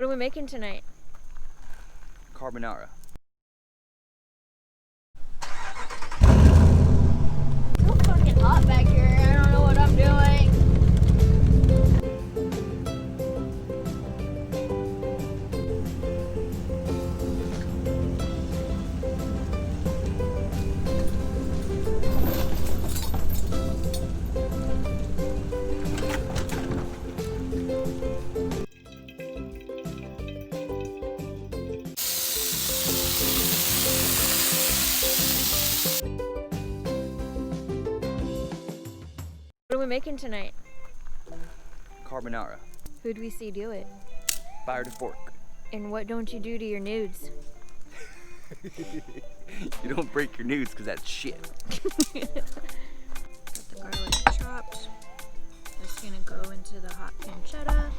What are we making tonight? Carbonara. It's so fucking hot back here. I don't know what I'm doing. What are we making tonight? Carbonara. Who'd we see do it? Fire to fork. And what don't you do to your nudes? You don't break your nudes because that's shit. Got the garlic chopped. It's gonna go into the hot pancetta.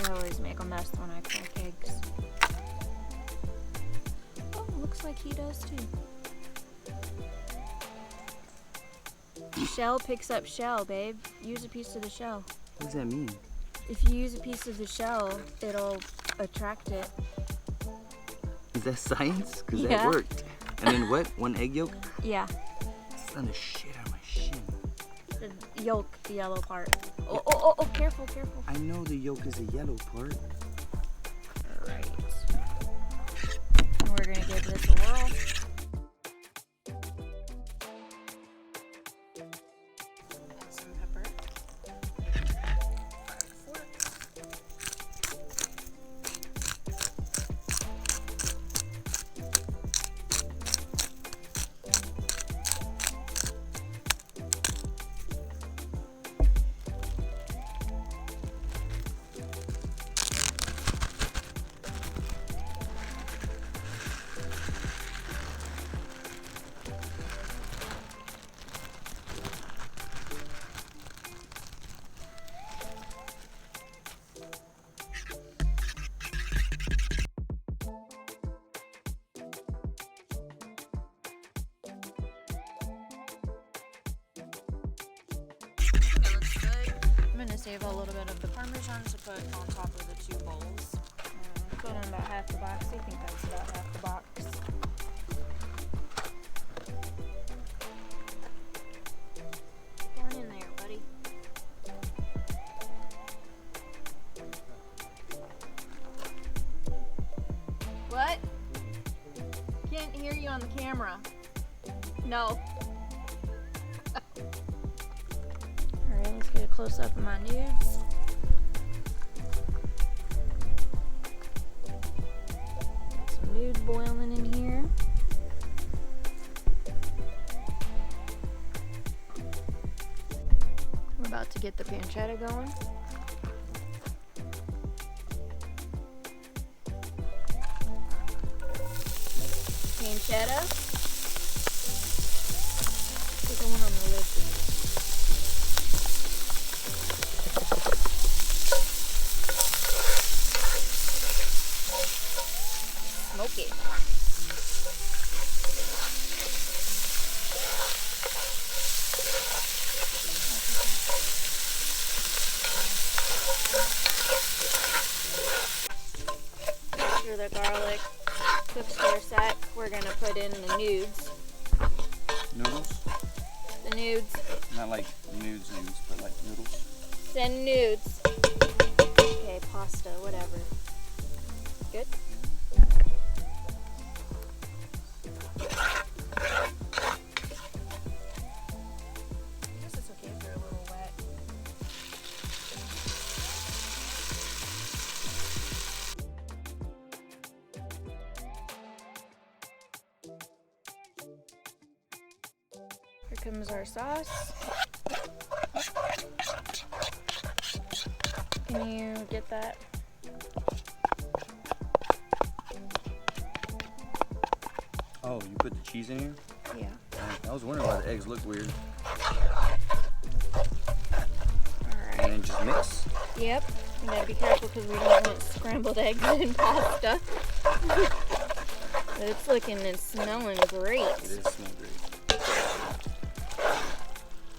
I always make a mess when I crack eggs. Oh, looks like he does too. Shell picks up shell, babe. Use a piece of the shell. What does that mean? If you use a piece of the shell, it'll attract it. Is that science? Because Yeah. that worked. And then what? One egg yolk? Yeah, Son the shit out of my shin. the yolk, the yellow part. Oh, careful, careful. I know the yolk is the yellow part. Alright. We're gonna give this a whirl. Some pepper. Fork. I'm gonna save a little bit of the Parmesan to put on top of the 2 bowls. Put in about half the box. I think that's about half the box. Get down in there, buddy. What? Can't hear you on the camera. No. Alright, let's get a close up of my nudes. Got some nudes boiling in here. We're about to get the pancetta going. Pancetta. Put the one on the list. Smoke it. After the garlic cooks for a sec, we're gonna put in the nudes. Noodles? The nudes. Not like nudes, but like noodles. Send nudes. Okay, pasta, whatever. Good? I guess it's okay if they're a little wet. Here comes our sauce. Can you get that? Oh, you put the cheese in here? Yeah. I was wondering why the eggs look weird. Alright. And then just mix. Yep. We gotta be careful because we don't want scrambled eggs in pasta. But it's looking and smelling great. It is smelling great.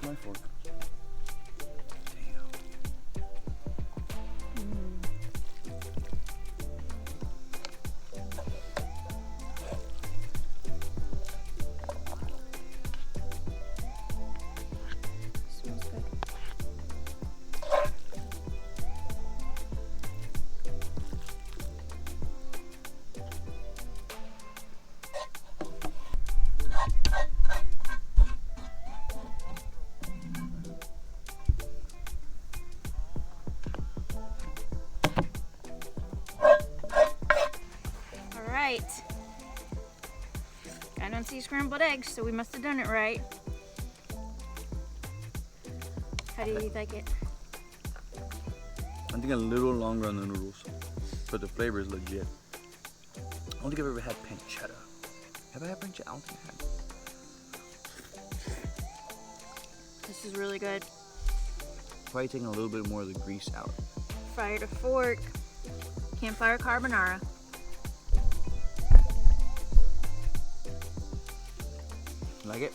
My fork. Smells good. All right. I don't see scrambled eggs, so we must have done it right. How do you like it? I think a little longer on the noodles, but the flavor is legit. I don't think I've ever had pancetta. Have I had pancetta? I don't think I have. This is really good. Probably taking a little bit more of the grease out. Fire to fork. Campfire Carbonara. Like it?